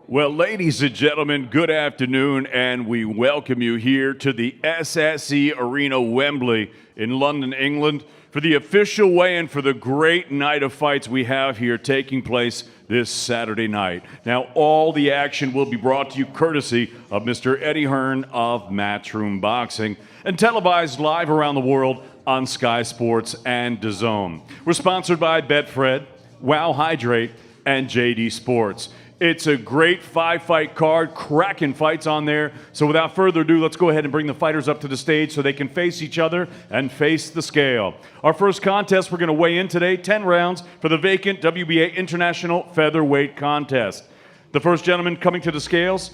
Well, ladies and gentlemen, good afternoon, and we welcome you here to the SSE Arena, Wembley in London, England, for the official weigh-in for the great night of fights we have here taking place this Saturday night. Now, all the action will be brought to you courtesy of Mr. Eddie Hearn of Matchroom Boxing and televised live around the world on Sky Sports and DAZN. We're sponsored by Betfred, Wow Hydrate, and JD Sports. It's a great five-fight card, cracking fights on there. So without further ado, let's go ahead and bring the fighters up to the stage so they can face each other and face the scale. Our first contest, we're going to weigh in today, 10 rounds for the vacant WBA International Featherweight Contest. The first gentleman coming to the scales,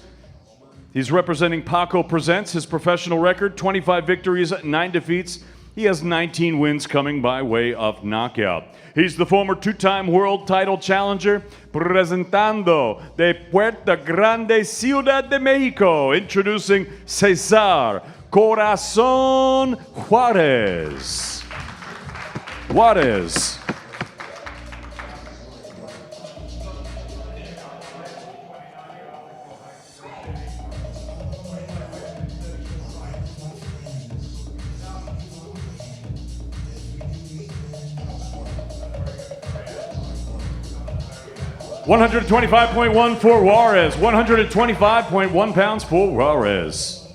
he's representing Paco Presents. His professional record, 25 victories, 9 defeats. He has 19 wins coming by way of knockout. He's the former two-time world title challenger, presentando de Puerto Grande, Ciudad de Mexico, introducing Cesar Corazón Juarez. Juarez. $125.1 for Juarez, 125.1 pounds for Juarez.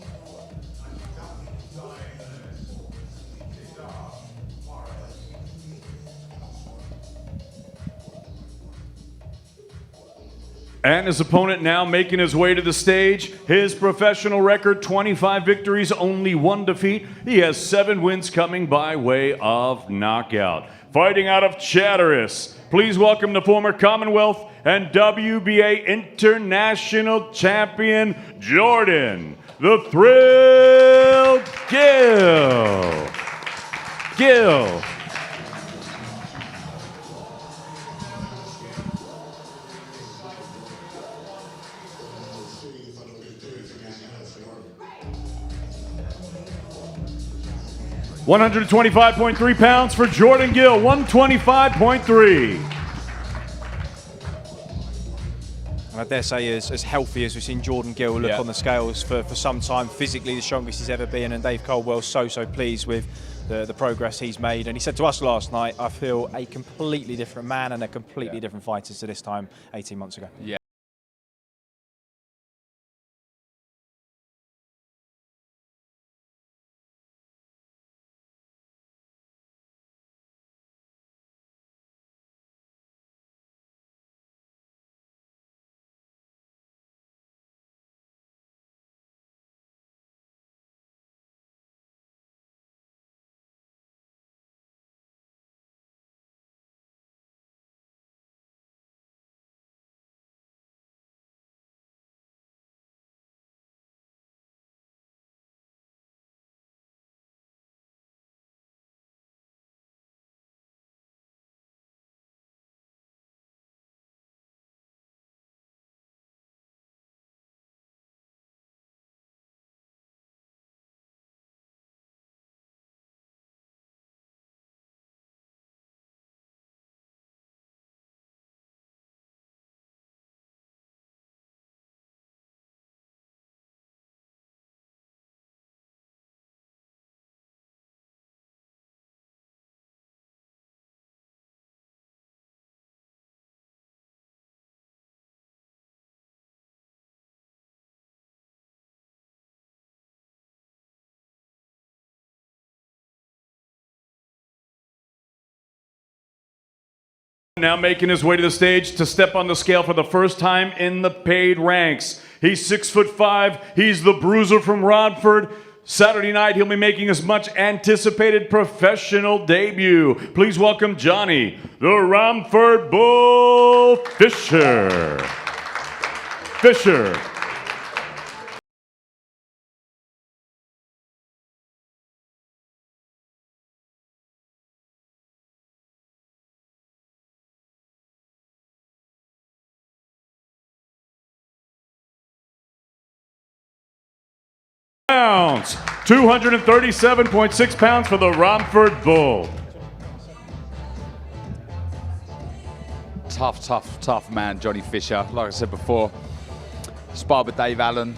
And his opponent now making his way to the stage. His professional record, 25 victories, only 1 defeat. He has 7 wins coming by way of knockout. Fighting out of Chatteris, please welcome the former Commonwealth and WBA International Champion, Jordan the Thrill Gill. $125.3 pounds for Jordan Gill, 125.3. I dare say as healthy as we've seen Jordan Gill look on the scales for some time, physically the strongest he's ever been, and Dave Caldwell's so pleased with the progress he's made. And he said to us last night, I feel a completely different man and a completely different fighter to this time 18 months ago. Yeah. Now making his way to the stage to step on the scale for the first time in the paid ranks. He's 6'5". He's the bruiser from Rodford. Saturday night, he'll be making his much anticipated professional debut. Please welcome Johnny, the Romford Bull Fisher. Pounds, 237.6 pounds for the Romford Bull. Tough man, Johnny Fisher. Like I said before, sparred with Dave Allen.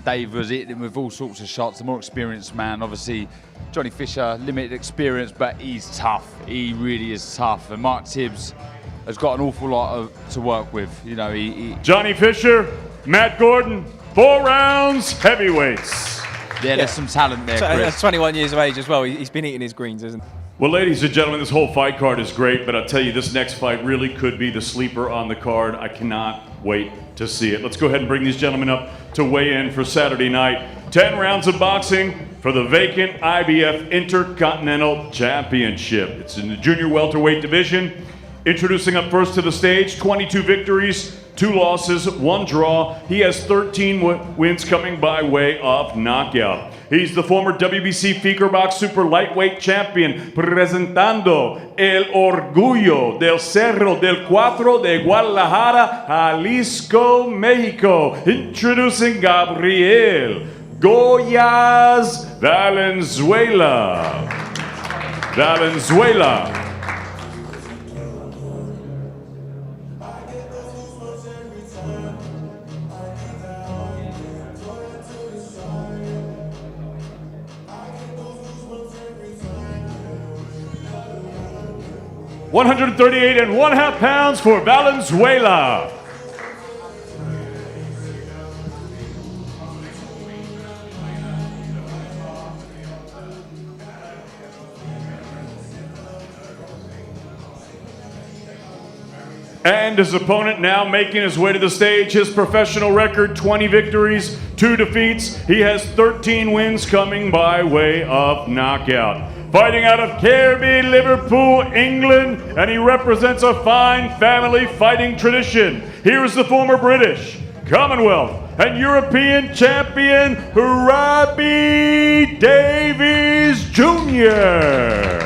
Dave was hitting with all sorts of shots, the more experienced man. Obviously, Johnny Fisher, limited experience, but he's tough. He really is tough. And Mark Tibbs has got an awful lot to work with. You know, Johnny Fisher, Matt Gordon, 4 rounds, heavyweights. Yeah, there's some talent there, Chris. 21 years of age as well. He's been eating his greens, isn't he? Well, ladies and gentlemen, this whole fight card is great, but I'll tell you, this next fight really could be the sleeper on the card. I cannot wait to see it. Let's go ahead and bring these gentlemen up to weigh in for Saturday night. 10 rounds of boxing for the vacant IBF Intercontinental Championship. It's in the junior welterweight division. Introducing up first to the stage, 22 victories, 2 losses, 1 draw. He has 13 wins coming by way of knockout. He's the former WBC Feakerbox Super Lightweight Champion, presentando el orgullo del Cerro del Cuatro de Guadalajara, Jalisco, Mexico. Introducing Gabriel Goyas Valenzuela. 138.5 pounds for Valenzuela. And his opponent now making his way to the stage. His professional record, 20 victories, 2 defeats. He has 13 wins coming by way of knockout. Fighting out of Kirby, Liverpool, England, and he represents a fine family fighting tradition. Here is the former British, Commonwealth, and European champion, Robbie Davies Jr.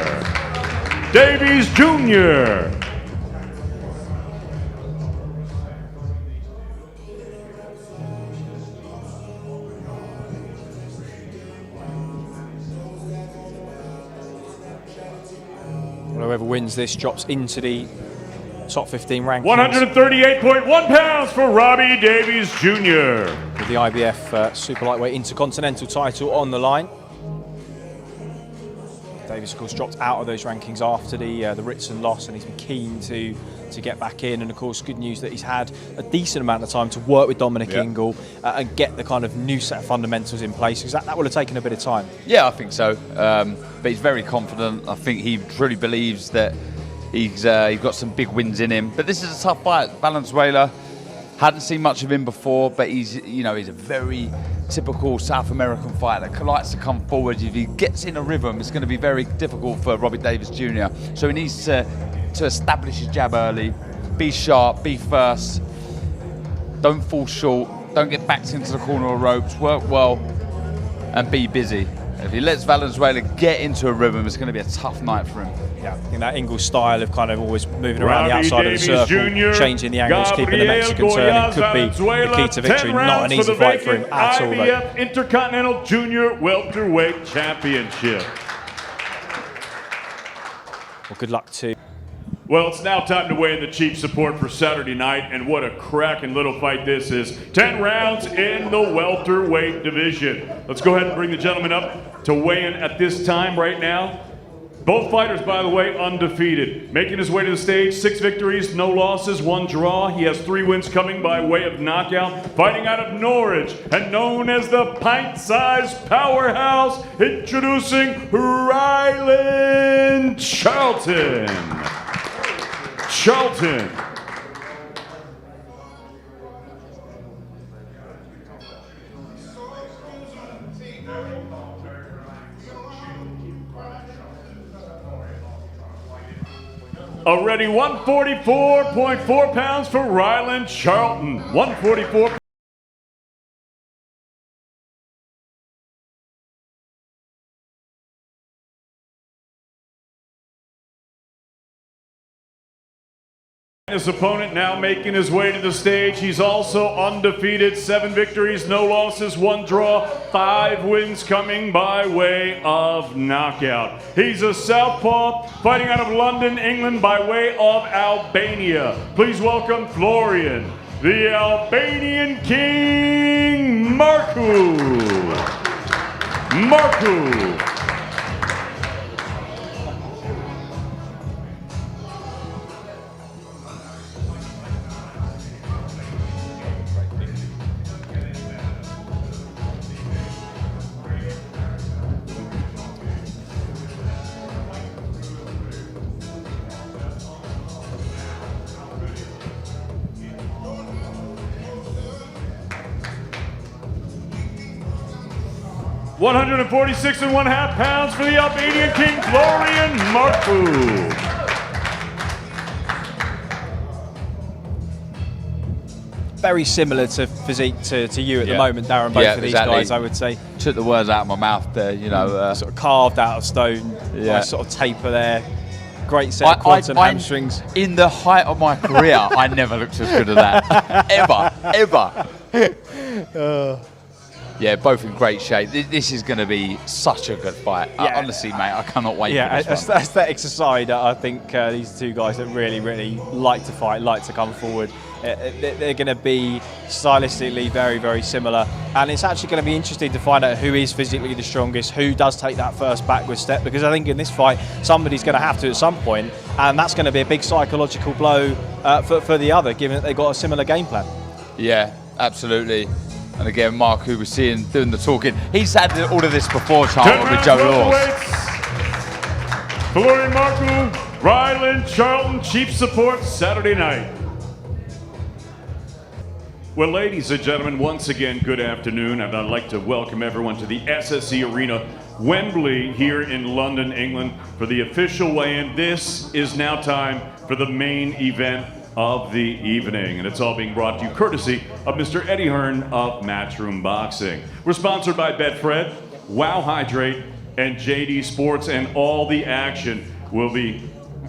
Davies Jr. Whoever wins this drops into the top 15 rankings. 138.1 pounds for Robbie Davies Jr. With the IBF Super Lightweight Intercontinental title on the line. Davies, of course, dropped out of those rankings after the Ritson loss, and he's been keen to get back in. And of course, good news that he's had a decent amount of time to work with Dominic Ingle and get the kind of new set of fundamentals in place, because that will have taken a bit of time. Yeah, I think so. But he's very confident. I think he truly believes that he's got some big wins in him. But this is a tough fight. Valenzuela, hadn't seen much of him before, but he's a very typical South American fighter that likes to come forward. If he gets in a rhythm, it's going to be very difficult for Robbie Davies Jr. So he needs to establish his jab early, be sharp, be first, don't fall short, don't get backed into the corner of ropes, work well, and be busy. If he lets Valenzuela get into a rhythm, it's going to be a tough night for him. Yeah, I think that Ingle style of kind of always moving around the outside of the circle, changing the angles, keeping the Mexican turning, could be the key to victory. Not an easy fight for him at all, though. IBF Intercontinental Junior Welterweight Championship. Well, good luck to... Well, it's now time to weigh in the chief support for Saturday night, and what a cracking little fight this is. 10 rounds in the welterweight division. Let's go ahead and bring the gentleman up to weigh in at this time right now. Both fighters, by the way, undefeated. Making his way to the stage, 6 victories, no losses, 1 draw. He has 3 wins coming by way of knockout. Fighting out of Norwich and known as the pint-sized powerhouse, introducing Ryland Charlton. Already 144.4 pounds for Ryland Charlton. 144. His opponent now making his way to the stage. He's also undefeated, 7 victories, no losses, 1 draw, 5 wins coming by way of knockout. He's a southpaw fighting out of London, England by way of Albania. Please welcome Florian the Albanian King, Marku. 146.5 pounds for the Albanian King, Florian Marku. Very similar to physique to you at the moment, Darren, both of these guys, I would say. Took the words out of my mouth there, you know. Sort of carved out of stone, nice sort of taper there. Great set of quads and hamstrings. In the height of my career, I never looked as good as that. Ever. Yeah, both in great shape. This is going to be such a good fight. Honestly, mate, I cannot wait for this one. Aesthetics aside, I think these two guys that really, really like to fight, like to come forward, they're going to be stylistically very, very similar. And it's actually going to be interesting to find out who is physically the strongest, who does take that first backward step, because I think in this fight, somebody's going to have to at some point, and that's going to be a big psychological blow for the other, given that they've got a similar game plan. Yeah, absolutely. And again, Mark, who we're seeing doing the talking, he's had all of this before, Charlton, with Joe Laws. Florian Marku, Ryland Charlton, Chief Support, Saturday night. Well, ladies and gentlemen, once again, good afternoon, and I'd like to welcome everyone to the SSE Arena, Wembley, here in London, England, for the official weigh-in. This is now time for the main event of the evening, and it's all being brought to you courtesy of Mr. Eddie Hearn of Matchroom Boxing. We're sponsored by Betfred, Wow Hydrate, and JD Sports, and all the action will be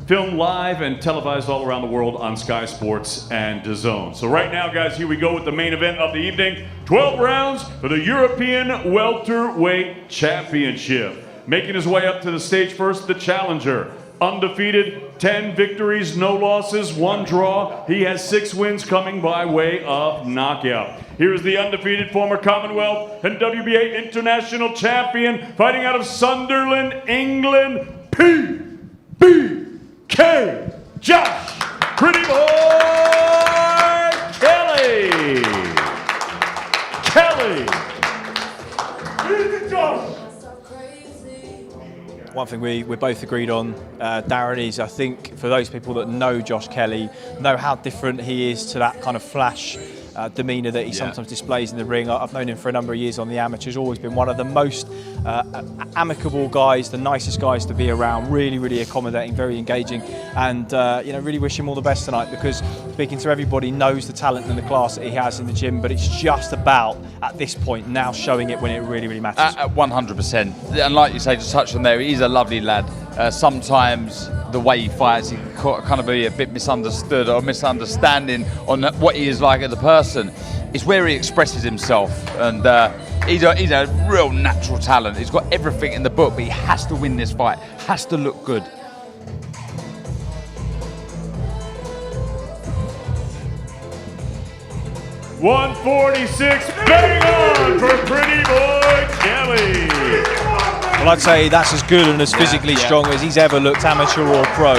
filmed live and televised all around the world on Sky Sports and DAZN. So right now, guys, here we go with the main event of the evening. 12 rounds for the European Welterweight Championship. Making his way up to the stage first, the challenger. Undefeated, 10 victories, no losses, 1 draw. He has 6 wins coming by way of knockout. Here is the undefeated former Commonwealth and WBA International Champion, fighting out of Sunderland, England, PBK, Josh Pretty Boy Kelly. Josh. One thing we both agreed on, Darren, is I think for those people that know Josh Kelly, know how different he is to that kind of flash demeanour that he sometimes displays in the ring. I've known him for a number of years on the amateurs, always been one of the most amicable guys, the nicest guys to be around, really, really accommodating, very engaging, and really wish him all the best tonight, because speaking to everybody, knows the talent and the class that he has in the gym, but it's just about, at this point, now showing it when it really, really matters. 100%. And like you say, just touch on there, he's a lovely lad. Sometimes the way he fights, he can kind of be a bit misunderstood or misunderstanding on what he is like as a person. It's where he expresses himself, and he's a real natural talent. He's got everything in the book, but he has to win this fight, has to look good. $146, bang on for Pretty Boy Kelly. Well, I'd say that's as good and as physically strong as he's ever looked, amateur or pro,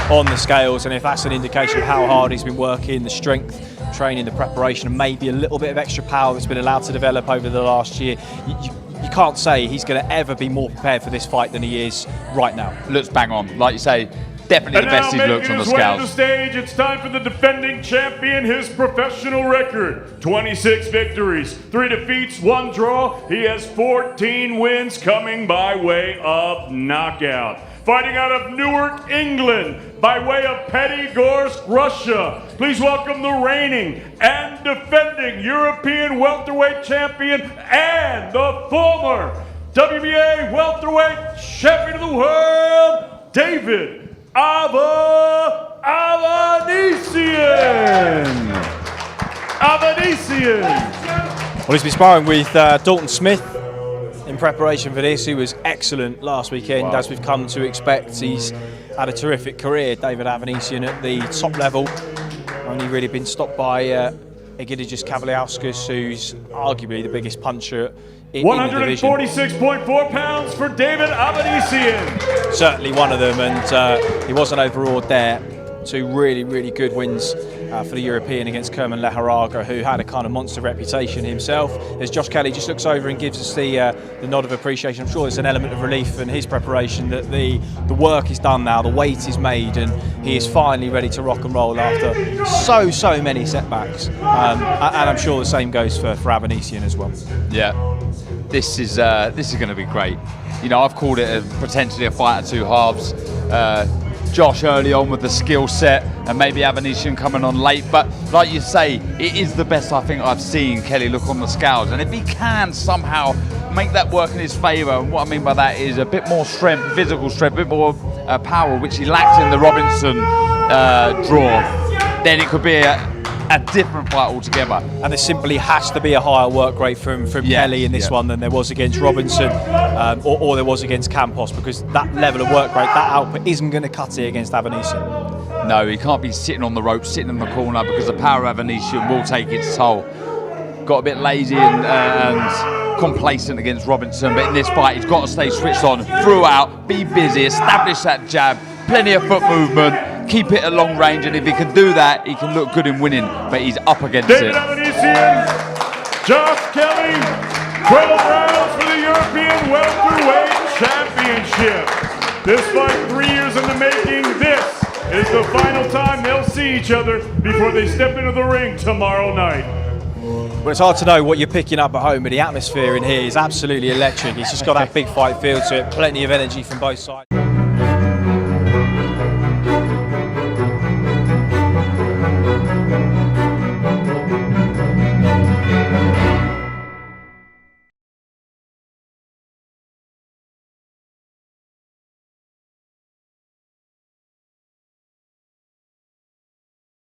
on the scales. And if that's an indication of how hard he's been working, the strength training, the preparation, and maybe a little bit of extra power that's been allowed to develop over the last year, you can't say he's going to ever be more prepared for this fight than he is right now. Looks bang on, like you say. Definitely the best he's looked on the scales. To the stage, it's time for the defending champion. His professional record: 26 victories, 3 defeats, 1 draw. He has 14 wins coming by way of knockout. Fighting out of Newark, England, by way of Pettigorsk, Russia. Please welcome the reigning and defending European welterweight champion and the former WBA welterweight champion of the world, David Avanesyan. Well, he's been sparring with Dalton Smith in preparation for this, who was excellent last weekend, as we've come to expect. He's had a terrific career, David Avanesyan, at the top level. Only really been stopped by Egidijus Kavaliauskas, who's arguably the biggest puncher in the division. 146.4 pounds for David Avanesyan. Certainly one of them, and he wasn't overawed there. 2 really, really good wins for the European against Kerman Leharaga, who had a kind of monster reputation himself. As Josh Kelly just looks over and gives us the nod of appreciation, I'm sure there's an element of relief in his preparation that the work is done now, the weight is made, and he is finally ready to rock and roll after so many setbacks. And I'm sure the same goes for Avanesyan as well. Yeah, this is going to be great. You know, I've called it potentially a fight at 2 halves. Josh early on with the skill set, and maybe Avanesyan coming on late, but like you say, it is the best I think I've seen Kelly look on the scales, and if he can somehow make that work in his favour, and what I mean by that is a bit more strength, physical strength, a bit more power, which he lacked in the Robinson draw, then it could be a different fight altogether. And there simply has to be a higher work rate from Kelly in this one than there was against Robinson or there was against Campos, because that level of work rate, that output isn't going to cut it against Avanesyan. No, he can't be sitting on the rope, sitting in the corner, because the power of Avanesyan will take its toll. Got a bit lazy and complacent against Robinson, but in this fight he's got to stay switched on throughout, be busy, establish that jab, plenty of foot movement, keep it at long range, and if he can do that, he can look good in winning, but he's up against David it. Avanesyan, Josh Kelly, 12 rounds for the European Welterweight Championship. This fight 3 years in the making. This is the final time they'll see each other before they step into the ring tomorrow night. Well, it's hard to know what you're picking up at home, but the atmosphere in here is absolutely electric. It's just got that big fight feel to it, plenty of energy from both sides.